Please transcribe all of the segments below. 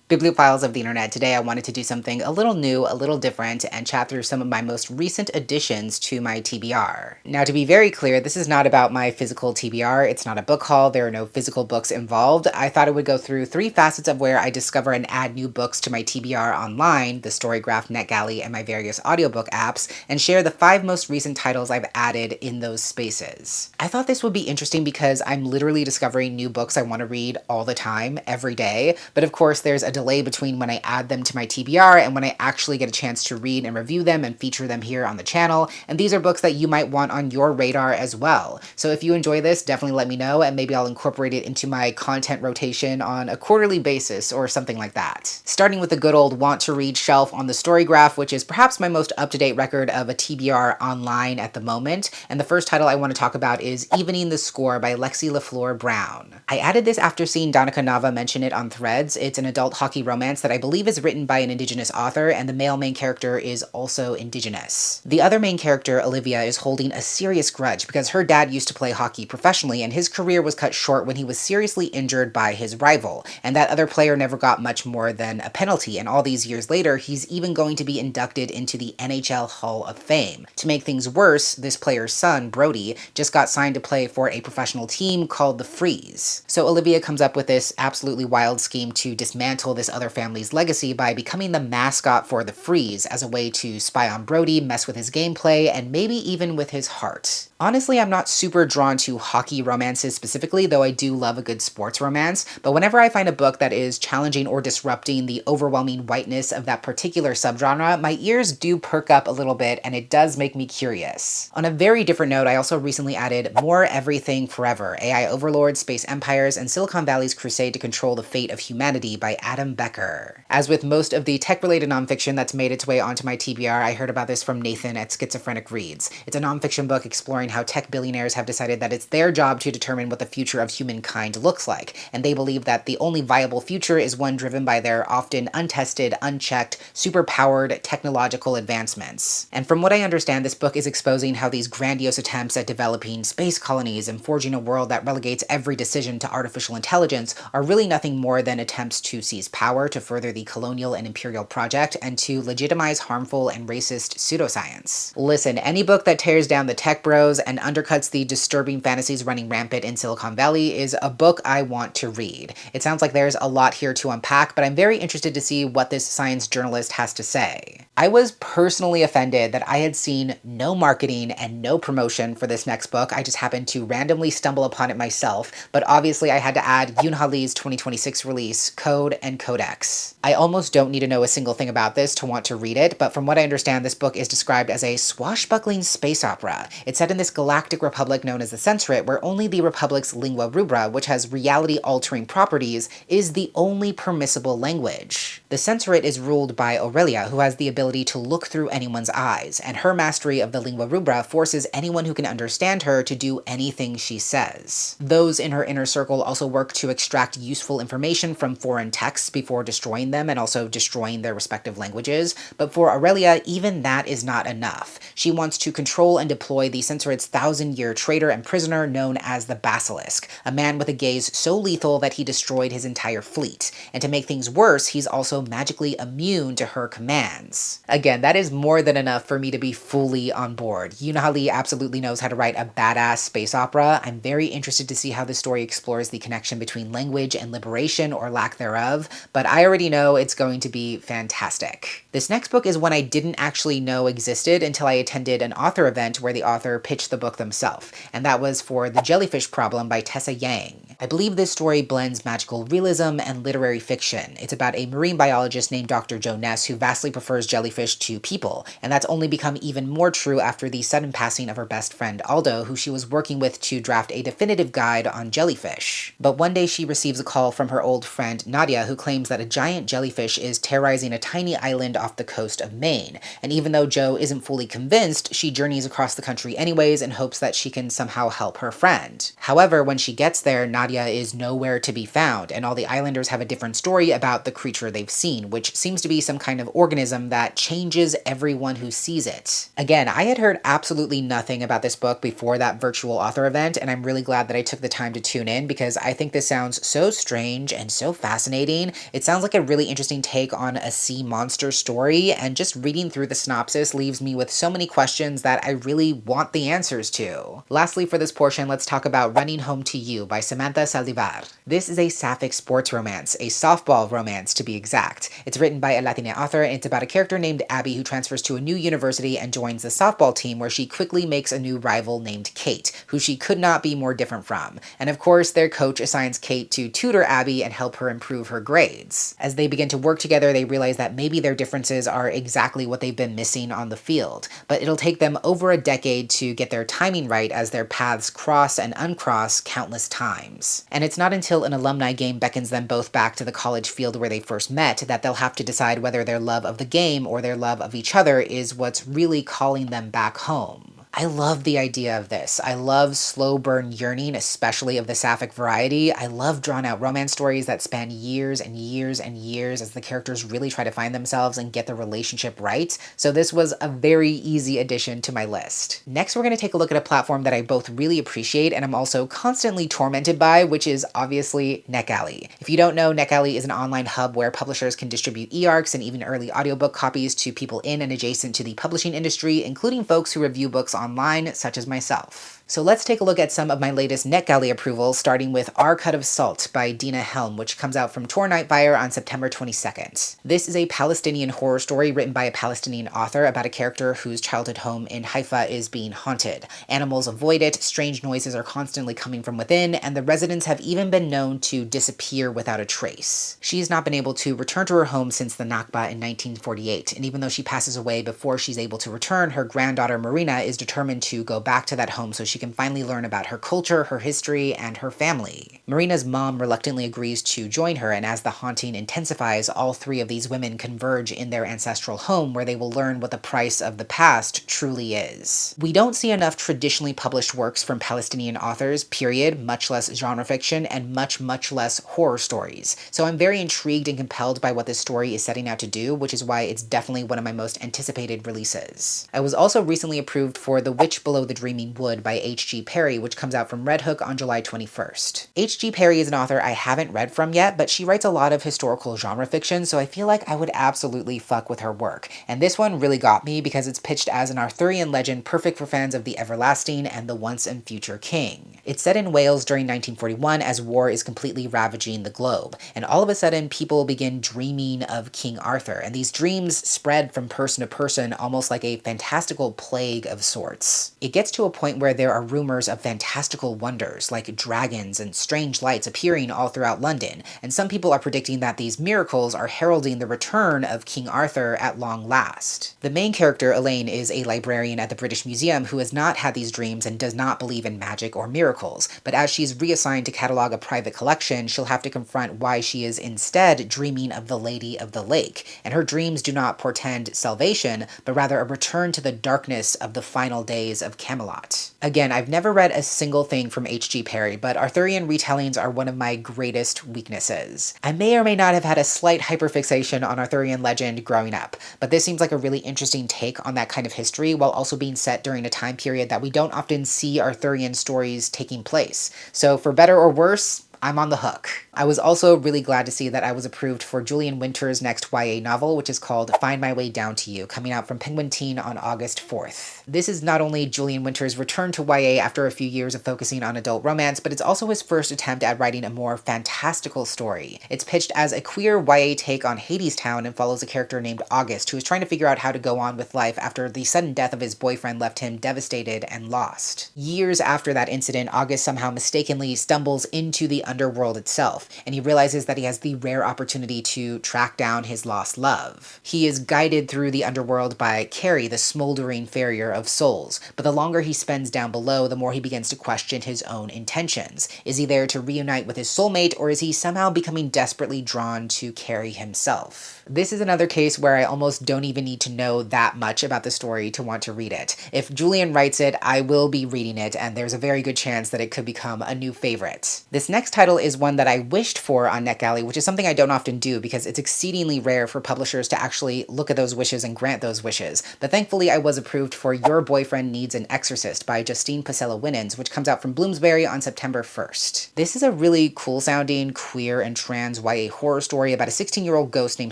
Bibliophiles of the internet, today I wanted to do something a little new, a little different, and chat through some of my most recent additions to my TBR. Now, to be very clear, this is not about my physical TBR. It's not a book haul. There are no physical books involved. I thought it would go through three facets of where I discover and add new books to my TBR online, the Storygraph, NetGalley, and my various audiobook apps, and share the 5 most recent titles I've added in those spaces. I thought this would be interesting because I'm literally discovering new books I want to read all the time, every day, but of course there's a delay between when I add them to my TBR and when I actually get a chance to read and review them and feature them here on the channel, and these are books that you might want on your radar as well. So if you enjoy this, definitely let me know, and maybe I'll incorporate it into my content rotation on a quarterly basis or something like that. Starting with the good old want to read shelf on the Storygraph, which is perhaps my most up-to-date record of a TBR online at the moment, and the first title I want to talk about is Evening the Score by Lexi LaFleur Brown. I added this after seeing Donica Nava mention it on Threads. It's an adult hockey romance that I believe is written by an Indigenous author, and the male main character is also Indigenous. The other main character, Olivia, is holding a serious grudge because her dad used to play hockey professionally and his career was cut short when he was seriously injured by his rival, and that other player never got much more than a penalty, and all these years later, he's even going to be inducted into the NHL Hall of Fame. To make things worse, this player's son, Brody, just got signed to play for a professional team called the Freeze. So Olivia comes up with this absolutely wild scheme to dismantle this other family's legacy by becoming the mascot for the Freeze as a way to spy on Brody, mess with his gameplay, and maybe even with his heart. Honestly, I'm not super drawn to hockey romances specifically, though I do love a good sports romance, but whenever I find a book that is challenging or disrupting the overwhelming whiteness of that particular subgenre, my ears do perk up a little bit and it does make me curious. On a very different note, I also recently added More Everything Forever, AI Overlords, Space Empires, and Silicon Valley's Crusade to Control the Fate of Humanity by Adam Becker. As with most of the tech-related nonfiction that's made its way onto my TBR, I heard about this from Nathan at Schizophrenic Reads. It's a nonfiction book exploring how tech billionaires have decided that it's their job to determine what the future of humankind looks like, and they believe that the only viable future is one driven by their often untested, unchecked, superpowered technological advancements. And from what I understand, this book is exposing how these grandiose attempts at developing space colonies and forging a world that relegates every decision to artificial intelligence are really nothing more than attempts to seize power to further the colonial and imperial project and to legitimize harmful and racist pseudoscience. Listen, any book that tears down the tech bros and undercuts the disturbing fantasies running rampant in Silicon Valley is a book I want to read. It sounds like there's a lot here to unpack, but I'm very interested to see what this science journalist has to say. I was personally offended that I had seen no marketing and no promotion for this next book. I just happened to randomly stumble upon it myself, but obviously I had to add Yoon-Ha Lee's 2026 release, Code and Codex. I almost don't need to know a single thing about this to want to read it, but from what I understand, this book is described as a swashbuckling space opera. It's set in this galactic republic known as the Sensorit, where only the republic's lingua rubra, which has reality-altering properties, is the only permissible language. The Sensorit is ruled by Aurelia, who has the ability to look through anyone's eyes, and her mastery of the lingua rubra forces anyone who can understand her to do anything she says. Those in her inner circle also work to extract useful information from foreign texts before destroying them and also destroying their respective languages, but for Aurelia, even that is not enough. She wants to control and deploy the Sensorit's 1,000-year traitor and prisoner known as the Basilisk, a man with a gaze so lethal that he destroyed his entire fleet. And to make things worse, he's also magically immune to her commands. Again, that is more than enough for me to be fully on board. Yoon-Ha Lee absolutely knows how to write a badass space opera. I'm very interested to see how the story explores the connection between language and liberation, or lack thereof, but I already know it's going to be fantastic. This next book is one I didn't actually know existed until I attended an author event where the author pitched the book themselves, and that was for The Jellyfish Problem by Tessa Yang. I believe this story blends magical realism and literary fiction. It's about a marine biologist named Dr. Joe Ness who vastly prefers jellyfish to people, and that's only become even more true after the sudden passing of her best friend Aldo, who she was working with to draft a definitive guide on jellyfish. But one day she receives a call from her old friend Nadia, who claims that a giant jellyfish is terrorizing a tiny island off the coast of Maine, and even though Joe isn't fully convinced, she journeys across the country anyways in hopes that she can somehow help her friend. However, when she gets there, Nadia is nowhere to be found, and all the islanders have a different story about the creature they've seen, which seems to be some kind of organism that changes everyone who sees it. Again, I had heard absolutely nothing about this book before that virtual author event, and I'm really glad that I took the time to tune in because I think this sounds so strange and so fascinating. It sounds like a really interesting take on a sea monster story, and just reading through the synopsis leaves me with so many questions that I really want the answers to. Lastly, for this portion, let's talk about Running Home to You by Samantha Saldivar. This is a sapphic sports romance, a softball romance to be exact. It's written by a Latina author, and it's about a character named Abby who transfers to a new university and joins the softball team where she quickly makes a new rival named Kate, who she could not be more different from. And of course, their coach assigns Kate to tutor Abby and help her improve her grades. As they begin to work together, they realize that maybe their differences are exactly what they've been missing on the field, but it'll take them over a decade to get their timing right as their paths cross and uncross countless times. And it's not until an alumni game beckons them both back to the college field where they first met that they'll have to decide whether their love of the game or their love of each other is what's really calling them back home. I love the idea of this. I love slow burn yearning, especially of the sapphic variety. I love drawn out romance stories that span years and years and years as the characters really try to find themselves and get the relationship right. So this was a very easy addition to my list. Next, we're going to take a look at a platform that I both really appreciate and I'm also constantly tormented by, which is obviously NetGalley. If you don't know, NetGalley is an online hub where publishers can distribute e-arcs and even early audiobook copies to people in and adjacent to the publishing industry, including folks who review books online, such as myself. So let's take a look at some of my latest NetGalley approvals, starting with Our Cut of Salt by Dina Helm, which comes out from Tor Nightfire on September 22nd. This is a Palestinian horror story written by a Palestinian author about a character whose childhood home in Haifa is being haunted. Animals avoid it, strange noises are constantly coming from within, and the residents have even been known to disappear without a trace. She's not been able to return to her home since the Nakba in 1948, and even though she passes away before she's able to return, her granddaughter Marina is determined to go back to that home so she can finally learn about her culture, her history, and her family. Marina's mom reluctantly agrees to join her, and as the haunting intensifies, all three of these women converge in their ancestral home where they will learn what the price of the past truly is. We don't see enough traditionally published works from Palestinian authors, period, much less genre fiction, and much less horror stories. So I'm very intrigued and compelled by what this story is setting out to do, which is why it's definitely one of my most anticipated releases. I was also recently approved for The Witch Below the Dreaming Wood by H.G. Perry, which comes out from Red Hook on July 21st. H.G. Perry is an author I haven't read from yet, but she writes a lot of historical genre fiction, so I feel like I would absolutely fuck with her work. And this one really got me because it's pitched as an Arthurian legend perfect for fans of the everlasting and the once and future king. It's set in Wales during 1941 as war is completely ravaging the globe, and all of a sudden people begin dreaming of King Arthur, and these dreams spread from person to person almost like a fantastical plague of sorts. It gets to a point where there are rumors of fantastical wonders like dragons and strange lights appearing all throughout London, and some people are predicting that these miracles are heralding the return of King Arthur at long last. The main character, Elaine, is a librarian at the British Museum who has not had these dreams and does not believe in magic or miracles, but as she's reassigned to catalog a private collection, she'll have to confront why she is instead dreaming of the Lady of the Lake, and her dreams do not portend salvation, but rather a return to the darkness of the final days of Camelot. Again, I've never read a single thing from H.G. Perry, but Arthurian retellings are one of my greatest weaknesses. I may or may not have had a slight hyperfixation on Arthurian legend growing up, but this seems like a really interesting take on that kind of history while also being set during a time period that we don't often see Arthurian stories taking place. So for better or worse, I'm on the hook. I was also really glad to see that I was approved for Julian Winter's next YA novel, which is called Find My Way Down to You, coming out from Penguin Teen on August 4th. This is not only Julian Winter's return to YA after a few years of focusing on adult romance, but it's also his first attempt at writing a more fantastical story. It's pitched as a queer YA take on Hadestown and follows a character named August, who is trying to figure out how to go on with life after the sudden death of his boyfriend left him devastated and lost. Years after that incident, August somehow mistakenly stumbles into the underworld itself, and he realizes that he has the rare opportunity to track down his lost love. He is guided through the underworld by Carrie, the smoldering farrier of souls, but the longer he spends down below, the more he begins to question his own intentions. Is he there to reunite with his soulmate, or is he somehow becoming desperately drawn to Carrie himself? This is another case where I almost don't even need to know that much about the story to want to read it. If Julian writes it, I will be reading it, and there's a very good chance that it could become a new favorite. This next title is one that I wished for on NetGalley, which is something I don't often do because it's exceedingly rare for publishers to actually look at those wishes and grant those wishes. But thankfully, I was approved for Your Boyfriend Needs an Exorcist by Justine Pacella Winans, which comes out from Bloomsbury on September 1st. This is a really cool-sounding, queer, and trans YA horror story about a 16-year-old ghost named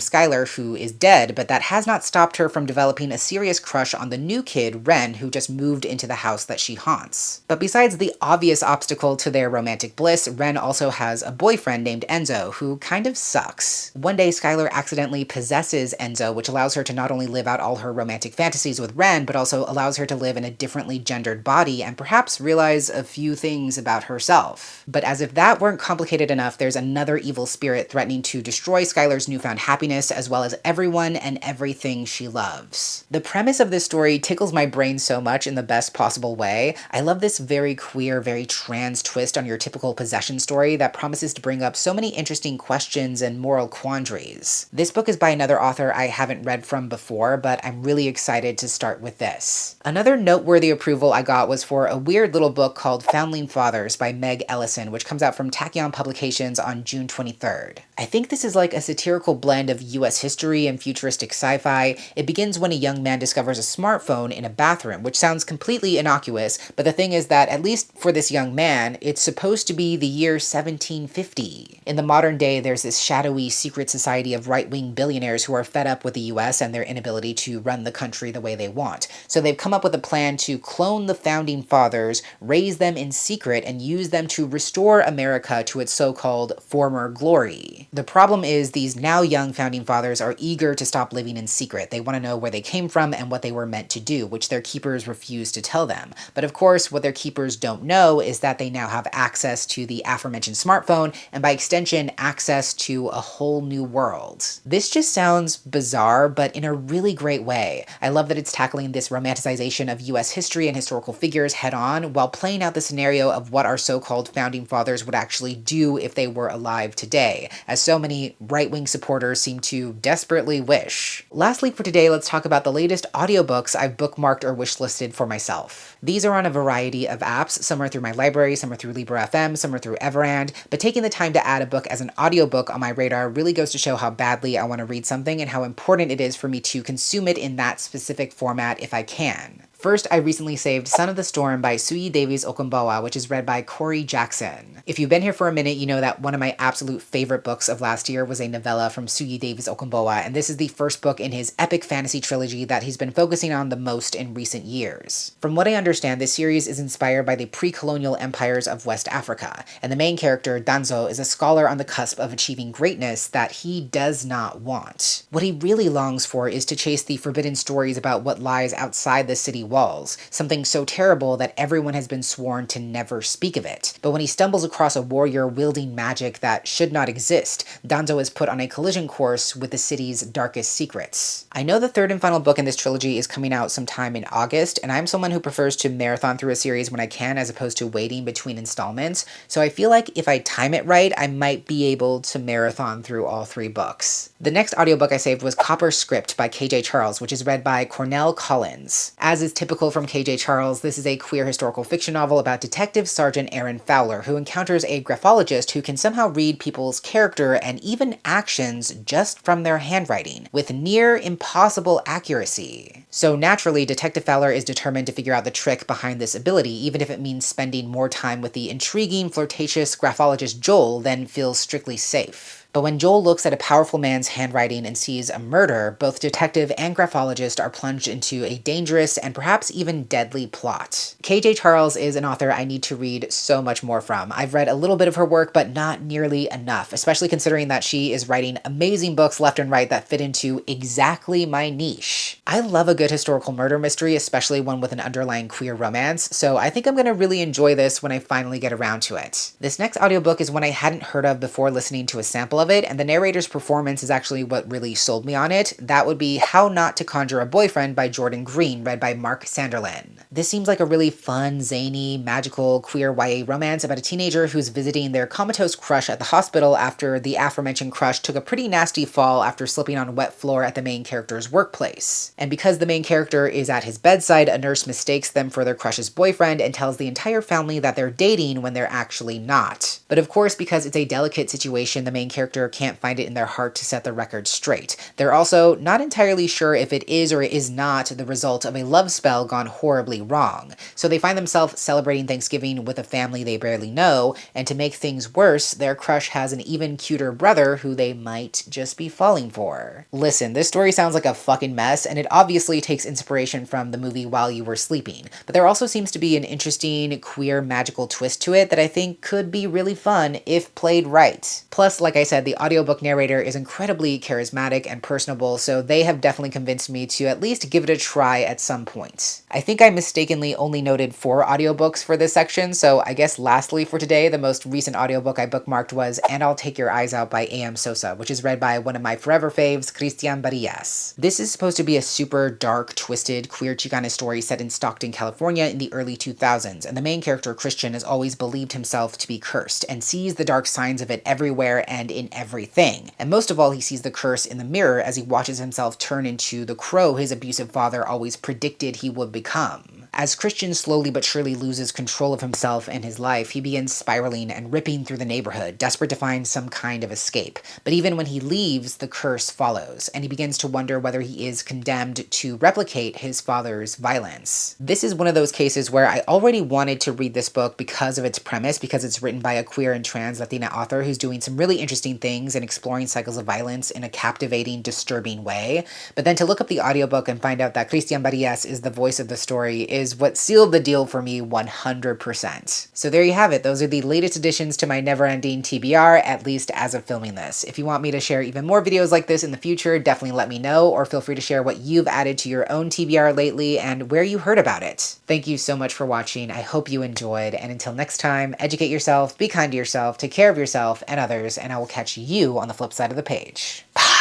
Skylar who is dead, but that has not stopped her from developing a serious crush on the new kid, Ren, who just moved into the house that she haunts. But besides the obvious obstacle to their romantic bliss, Ren also has a boyfriend named Enzo, who kind of sucks. One day, Skylar accidentally possesses Enzo, which allows her to not only live out all her romantic fantasies with Ren, but also allows her to live in a differently gendered body and perhaps realize a few things about herself. But as if that weren't complicated enough, there's another evil spirit threatening to destroy Skylar's newfound happiness, as well as everyone and everything she loves. The premise of this story tickles my brain so much in the best possible way. I love this very queer, very trans twist on your typical possession story that promises to bring up so many interesting questions and moral quandaries. This book is by another author I haven't read from before, but I'm really excited to start with this. Another noteworthy approval I got was for a weird little book called Foundling Fathers by Meg Ellison, which comes out from Tachyon Publications on June 23rd. I think this is like a satirical blend of US history and futuristic sci-fi. It begins when a young man discovers a smartphone in a bathroom, which sounds completely innocuous, but the thing is that, at least for this young man, it's supposed to be the year 1750. In the modern day, there's this shadowy secret society of right-wing billionaires who are fed up with the US and their inability to run the country the way they want. So they've come up with a plan to clone the founding fathers, raise them in secret, and use them to restore America to its so-called former glory. The problem is these now young founding fathers are eager to stop living in secret. They want to know where they came from and what they were meant to do, which their keepers refuse to tell them. But of course, what their keepers don't know is that they now have access to the aforementioned smartphone, and by extension, access to a whole new world. This just sounds bizarre, but in a really great way. I love that it's tackling this romanticization of US history and historical figures head on, while playing out the scenario of what our so-called founding fathers would actually do if they were alive today, as so many right-wing supporters seem to desperately wish. Lastly for today, let's talk about the latest audiobooks I've bookmarked or wishlisted for myself. These are on a variety of apps. Some are through my library, some are through Libro FM, some are through Everand, but taking the time to add a book as an audiobook on my radar really goes to show how badly I want to read something and how important it is for me to consume it in that specific format if I can. First, I recently saved Son of the Storm by Suyi Davies Okumbawa, which is read by Corey Jackson. If you've been here for a minute, you know that one of my absolute favorite books of last year was a novella from Suyi Davies Okumbawa, and this is the first book in his epic fantasy trilogy that he's been focusing on the most in recent years. From what I understand, this series is inspired by the pre-colonial empires of West Africa, and the main character, Danzo, is a scholar on the cusp of achieving greatness that he does not want. What he really longs for is to chase the forbidden stories about what lies outside the city walls, something so terrible that everyone has been sworn to never speak of it. But when he stumbles across a warrior wielding magic that should not exist, Danzo is put on a collision course with the city's darkest secrets. I know the third and final book in this trilogy is coming out sometime in August, and I'm someone who prefers to marathon through a series when I can as opposed to waiting between installments, so I feel like if I time it right, I might be able to marathon through all 3 books. The next audiobook I saved was Copper Script by KJ Charles, which is read by Cornell Collins. As is typical from KJ Charles, this is a queer historical fiction novel about Detective Sergeant Aaron Fowler, who encounters a graphologist who can somehow read people's character and even actions just from their handwriting, with near impossible accuracy. So naturally, Detective Fowler is determined to figure out the trick behind this ability, even if it means spending more time with the intriguing, flirtatious graphologist Joel than feels strictly safe. But when Joel looks at a powerful man's handwriting and sees a murder, both detective and graphologist are plunged into a dangerous and perhaps even deadly plot. KJ Charles is an author I need to read so much more from. I've read a little bit of her work, but not nearly enough, especially considering that she is writing amazing books left and right that fit into exactly my niche. I love a good historical murder mystery, especially one with an underlying queer romance, so I think I'm going to really enjoy this when I finally get around to it. This next audiobook is one I hadn't heard of before listening to a sample of of it, and the narrator's performance is actually what really sold me on it. That would be How Not to Conjure a Boyfriend by Jordan Green, read by Mark Sanderlin. This seems like a really fun, zany, magical, queer YA romance about a teenager who's visiting their comatose crush at the hospital after the aforementioned crush took a pretty nasty fall after slipping on a wet floor at the main character's workplace. And because the main character is at his bedside, a nurse mistakes them for their crush's boyfriend and tells the entire family that they're dating when they're actually not. But of course, because it's a delicate situation, the main character can't find it in their heart to set the record straight. They're also not entirely sure if it is or is not the result of a love spell gone horribly wrong. So they find themselves celebrating Thanksgiving with a family they barely know, and to make things worse, their crush has an even cuter brother who they might just be falling for. Listen, this story sounds like a fucking mess, and it obviously takes inspiration from the movie While You Were Sleeping, but there also seems to be an interesting, queer, magical twist to it that I think could be really fun if played right. Plus, like I said, the audiobook narrator is incredibly charismatic and personable, so they have definitely convinced me to at least give it a try at some point. I think I mistakenly only noted 4 audiobooks for this section, so I guess lastly for today, the most recent audiobook I bookmarked was And I'll Take Your Eyes Out by A.M. Sosa, which is read by one of my forever faves, Christian Barillas. This is supposed to be a super dark, twisted, queer Chicana story set in Stockton, California in the early 2000s, and the main character, Christian, has always believed himself to be cursed, and sees the dark signs of it everywhere and in everything. And most of all, he sees the curse in the mirror as he watches himself turn into the crow his abusive father always predicted he would become. As Christian slowly but surely loses control of himself and his life, he begins spiraling and ripping through the neighborhood, desperate to find some kind of escape. But even when he leaves, the curse follows, and he begins to wonder whether he is condemned to replicate his father's violence. This is one of those cases where I already wanted to read this book because of its premise, because it's written by a queer and trans Latina author who's doing some really interesting things and exploring cycles of violence in a captivating, disturbing way. But then to look up the audiobook and find out that Christian Barillas is the voice of the story is what sealed the deal for me 100%. So there you have it. Those are the latest additions to my never-ending TBR, at least as of filming this. If you want me to share even more videos like this in the future, definitely let me know, or feel free to share what you've added to your own TBR lately and where you heard about it. Thank you so much for watching. I hope you enjoyed, and until next time, educate yourself, be kind to yourself, take care of yourself and others, and I will catch you on the flip side of the page. Bye!